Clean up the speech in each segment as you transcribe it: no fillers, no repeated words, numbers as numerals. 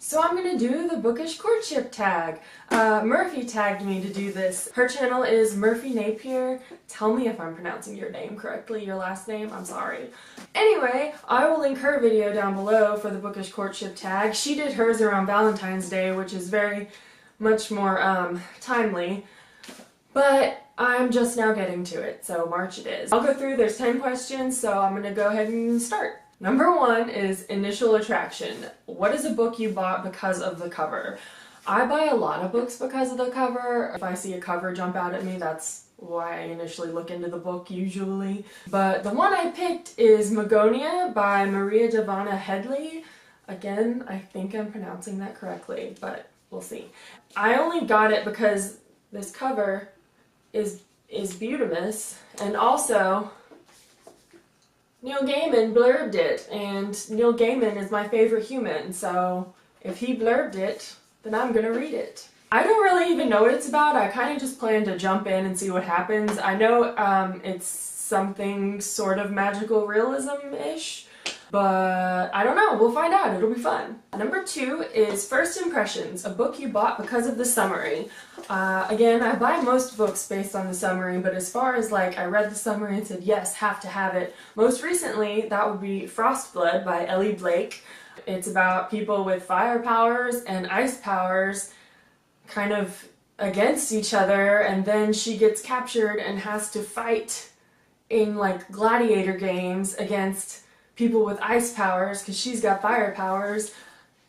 So I'm going to do the Bookish Courtship Tag. Murphy tagged me to do this. Her channel is Murphy Napier. Tell me if I'm pronouncing your name correctly, your last name, I'm sorry. Anyway, I will link her video down below for the Bookish Courtship Tag. She did hers around Valentine's Day, which is very much more timely. But I'm just now getting to it, so March it is. I'll go through, there's 10 questions, so I'm going to go ahead and start. Number 1 is initial attraction. What is a book you bought because of the cover? I buy a lot of books because of the cover. If I see a cover jump out at me, that's why I initially look into the book usually. But the one I picked is Magonia by Maria Davana Headley. Again, I think I'm pronouncing that correctly, but we'll see. I only got it because this cover is beautimous, and also Neil Gaiman blurbed it, and Neil Gaiman is my favorite human, so if he blurbed it, then I'm gonna read it. I don't really even know what it's about. I kind of just plan to jump in and see what happens. I know it's something sort of magical realism-ish, but I don't know. We'll find out. It'll be fun. Number 2 is First Impressions, a book you bought because of the summary. Again, I buy most books based on the summary, but as far as like I read the summary and said, yes, have to have it. Most recently, that would be Frostblood by Ellie Blake. It's about people with fire powers and ice powers kind of against each other, and then she gets captured and has to fight in like gladiator games against people with ice powers because she's got fire powers,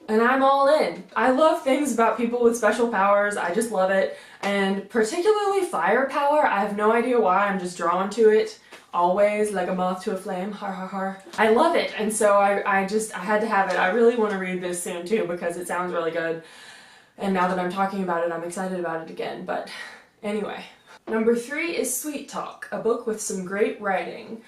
and I'm all in. I love things about people with special powers. I just love it, and particularly fire power. I have no idea why. I'm just drawn to it always, like a moth to a flame. Har har har. I love it, and so I had to have it. I really want to read this soon too because it sounds really good, and now that I'm talking about it, I'm excited about it again. But anyway. Number 3 is Sweet Talk, a book with some great writing.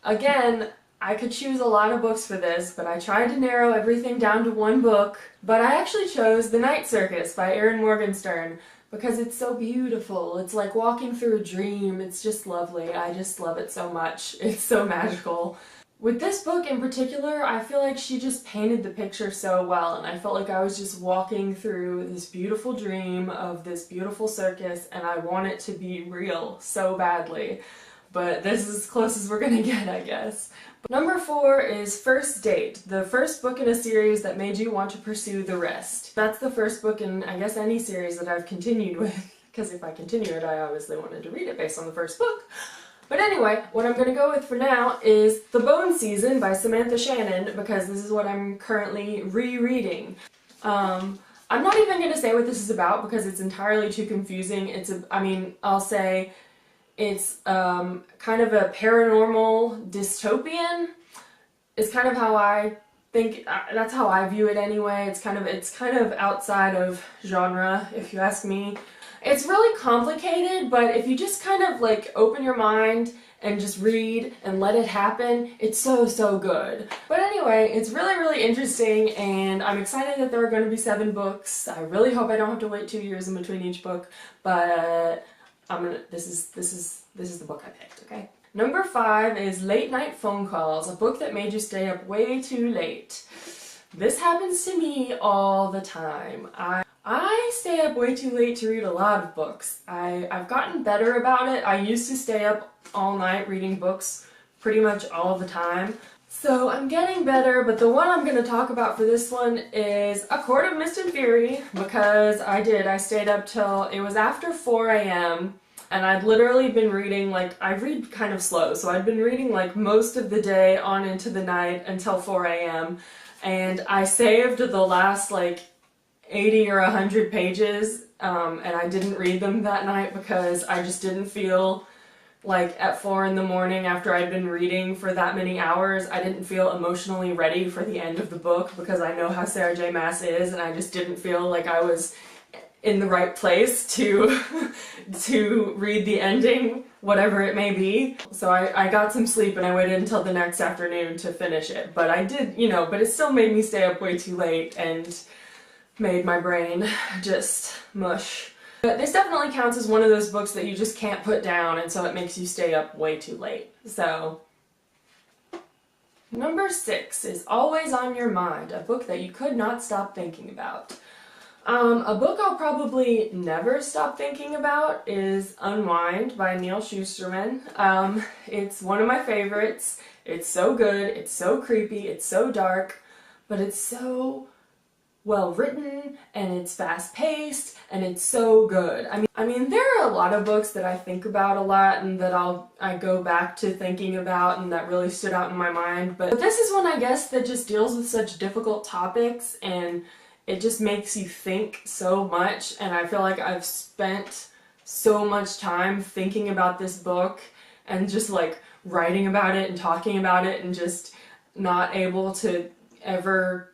Again, I could choose a lot of books for this, but I tried to narrow everything down to one book. But I actually chose The Night Circus by Erin Morgenstern because it's so beautiful. It's like walking through a dream. It's just lovely. I just love it so much. It's so magical. With this book in particular, I feel like she just painted the picture so well, and I felt like I was just walking through this beautiful dream of this beautiful circus, and I want it to be real so badly. But this is as close as we're gonna get, I guess. Number 4 is First Date, the first book in a series that made you want to pursue the rest. That's the first book in, I guess, any series that I've continued with, because if I continue it, I obviously wanted to read it based on the first book. But anyway, what I'm going to go with for now is The Bone Season by Samantha Shannon, because this is what I'm currently rereading. I'm not even going to say what this is about because it's entirely too confusing. I'll say it's kind of a paranormal dystopian. It's kind of how I think, that's how I view it anyway. It's kind of outside of genre, if you ask me. It's really complicated, but if you just kind of like open your mind and just read and let it happen, it's so good. But anyway, it's really interesting, and I'm excited that there are going to be 7 books. I really hope I don't have to wait 2 years in between each book, but this is the book I picked, okay? Number 5 is Late Night Phone Calls, a book that made you stay up way too late. This happens to me all the time. I stay up way too late to read a lot of books. I've gotten better about it. I used to stay up all night reading books pretty much all the time. So I'm getting better, but the one I'm going to talk about for this one is A Court of Mist and Fury, because I stayed up till, it was after 4 a.m. and I'd literally been reading, like, I read kind of slow, so I'd been reading like most of the day on into the night until 4 a.m. and I saved the last like 80 or 100 pages, and I didn't read them that night because I just didn't feel like at 4 in the morning after I'd been reading for that many hours, I didn't feel emotionally ready for the end of the book because I know how Sarah J. Maas is, and I just didn't feel like I was in the right place to read the ending, whatever it may be. So I got some sleep and I waited until the next afternoon to finish it. But I did, but it still made me stay up way too late and made my brain just mush. But this definitely counts as one of those books that you just can't put down, and so it makes you stay up way too late. So Number 6 is Always on Your Mind, a book that you could not stop thinking about. A book I'll probably never stop thinking about is Unwind by Neil Shusterman. It's one of my favorites. It's so good, it's so creepy, it's so dark, but it's so well written, and it's fast paced, and it's so good. I mean, there are a lot of books that I think about a lot and that I go back to thinking about and that really stood out in my mind, but this is one, I guess, that just deals with such difficult topics, and it just makes you think so much, and I feel like I've spent so much time thinking about this book and just like writing about it and talking about it and just not able to ever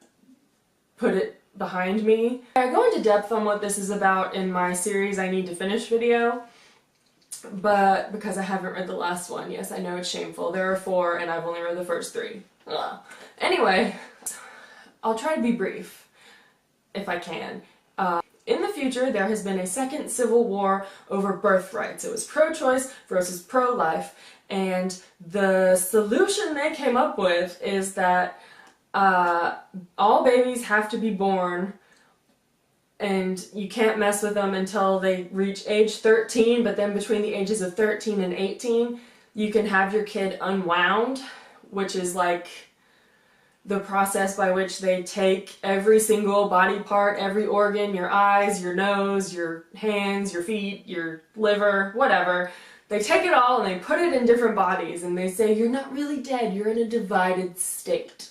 put it behind me. I go into depth on what this is about in my series I Need to Finish video, but because I haven't read the last one, yes, I know it's shameful. There are 4 and I've only read the first 3. Ugh. Anyway, I'll try to be brief if I can. In the future, there has been a second civil war over birthrights. It was pro-choice versus pro-life, and the solution they came up with is that all babies have to be born and you can't mess with them until they reach age 13, but then between the ages of 13 and 18, you can have your kid unwound, which is like the process by which they take every single body part, every organ, your eyes, your nose, your hands, your feet, your liver, whatever. They take it all and they put it in different bodies and they say, you're not really dead, you're in a divided state.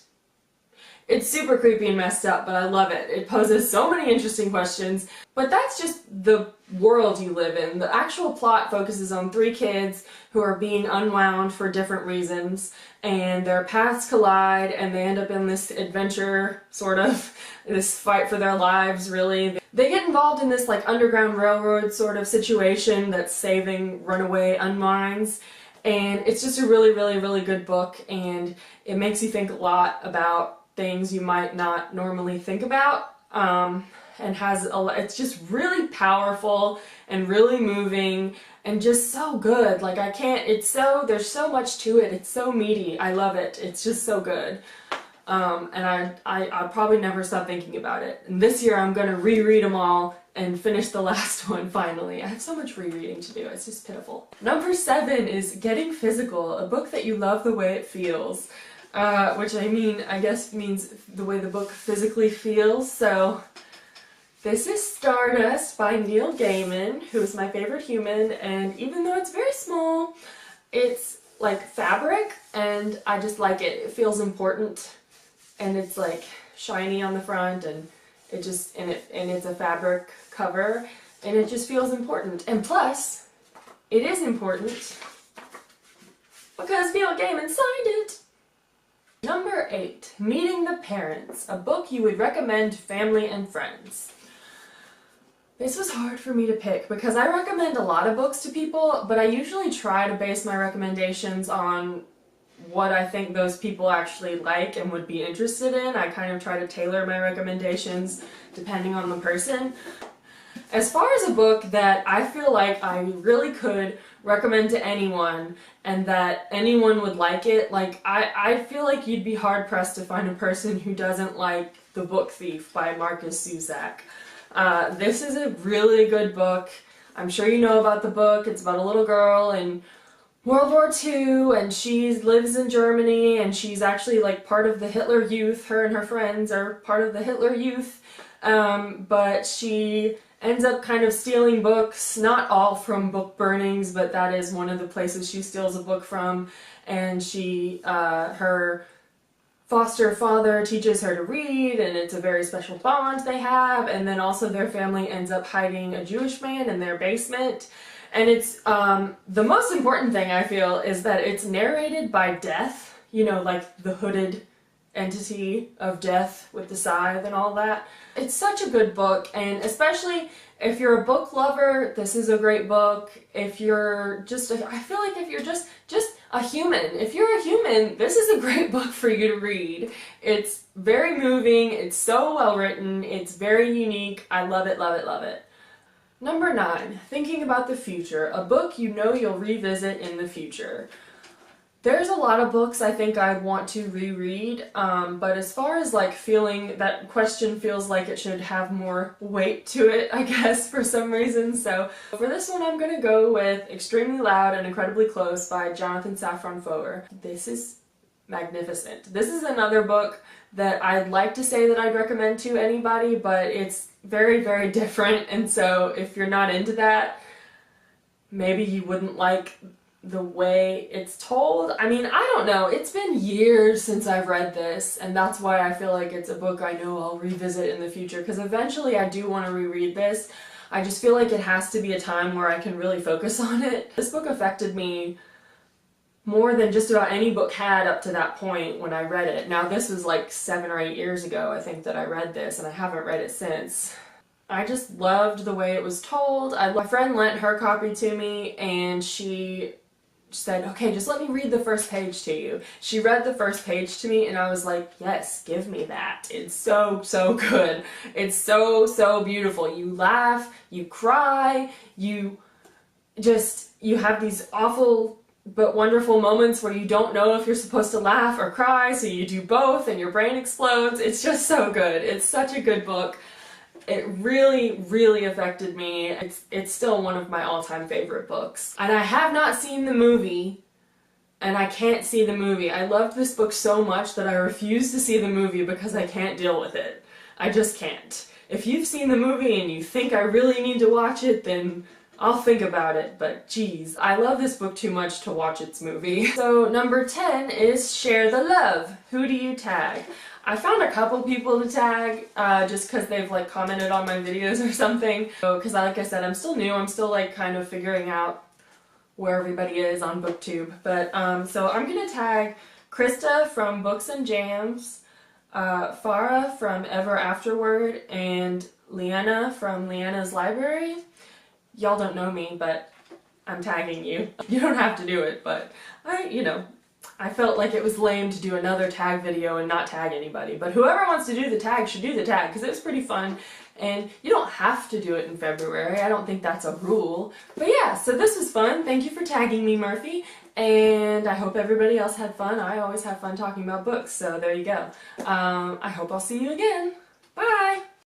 It's super creepy and messed up, but I love it. It poses so many interesting questions, but that's just the world you live in. The actual plot focuses on 3 kids who are being unwound for different reasons, and their paths collide and they end up in this adventure, sort of, this fight for their lives, really. They get involved in this like Underground Railroad sort of situation that's saving runaway unwinds, and it's just a really, really, really good book, and it makes you think a lot about things you might not normally think about, and it's just really powerful and really moving and just so good. Like there's so much to it. It's so meaty. I love it. It's just so good. And I'll probably never stop thinking about it. And this year I'm gonna reread them all and finish the last one finally. I have so much rereading to do. It's just pitiful. Number 7 is Getting Physical, a book that you love the way it feels. Which I guess means the way the book physically feels. So this is Stardust by Neil Gaiman, who is my favorite human, and even though it's very small, it's like fabric, and I just like it. It feels important, and it's like shiny on the front, and it's a fabric cover, and it just feels important. And plus, it is important because Neil Gaiman signed it. Number 8, Meeting the Parents, a book you would recommend to family and friends. This was hard for me to pick because I recommend a lot of books to people, but I usually try to base my recommendations on what I think those people actually like and would be interested in. I kind of try to tailor my recommendations depending on the person. As far as a book that I feel like I really could recommend to anyone and that anyone would like it, like I feel like you'd be hard pressed to find a person who doesn't like The Book Thief by Marcus Zusak. This is a really good book. I'm sure you know about the book. It's about a little girl in World War II, and she lives in Germany, and she's actually like part of the Hitler Youth. Her and her friends are part of the Hitler Youth, but she ends up kind of stealing books, not all from book burnings, but that is one of the places she steals a book from, and her foster father teaches her to read, and it's a very special bond they have, and then also their family ends up hiding a Jewish man in their basement, and it's, the most important thing I feel is that it's narrated by Death, you know, like the hooded entity of Death with the scythe and all that. It's such a good book, and especially if you're a book lover, this is a great book. If you're just, I feel like if you're just a human, if you're a human, this is a great book for you to read. It's very moving, it's so well written, it's very unique. I love it, love it, love it. Number 9, Thinking About the Future, a book you know you'll revisit in the future. There's a lot of books I think I'd want to reread, but as far as like feeling, that question feels like it should have more weight to it, I guess, for some reason. So for this one, I'm gonna go with Extremely Loud and Incredibly Close by Jonathan Safran Foer. This is magnificent. This is another book that I'd like to say that I'd recommend to anybody, but it's very, very different, and so if you're not into that, maybe you wouldn't like the way it's told. I mean, I don't know. It's been years since I've read this, and that's why I feel like it's a book I know I'll revisit in the future, because eventually I do want to reread this. I just feel like it has to be a time where I can really focus on it. This book affected me more than just about any book had up to that point when I read it. Now, this was like 7 or 8 years ago, I think, that I read this, and I haven't read it since. I just loved the way it was told. My friend lent her copy to me, and she said, okay, just let me read the first page to you. She read the first page to me, and I was like, yes, give me that. It's so, so good. It's so, so beautiful. You laugh, you cry, you have these awful but wonderful moments where you don't know if you're supposed to laugh or cry, so you do both and your brain explodes. It's just so good. It's such a good book. It really, really affected me. It's still one of my all-time favorite books. And I have not seen the movie, and I can't see the movie. I loved this book so much that I refuse to see the movie because I can't deal with it. I just can't. If you've seen the movie and you think I really need to watch it, then I'll think about it, but geez, I love this book too much to watch its movie. So number 10 is Share the Love. Who do you tag? I found a couple people to tag just because they've like commented on my videos or something. So, because like I said, I'm still new. I'm still like kind of figuring out where everybody is on BookTube. But so I'm gonna tag Krista from Books and Jams, Farah from Ever Afterward, and Leanna from Leanna's Library. Y'all don't know me, but I'm tagging you. You don't have to do it, but I felt like it was lame to do another tag video and not tag anybody. But whoever wants to do the tag should do the tag, because it was pretty fun. And you don't have to do it in February. I don't think that's a rule. But yeah, so this was fun. Thank you for tagging me, Murphy. And I hope everybody else had fun. I always have fun talking about books, so there you go. I hope I'll see you again. Bye!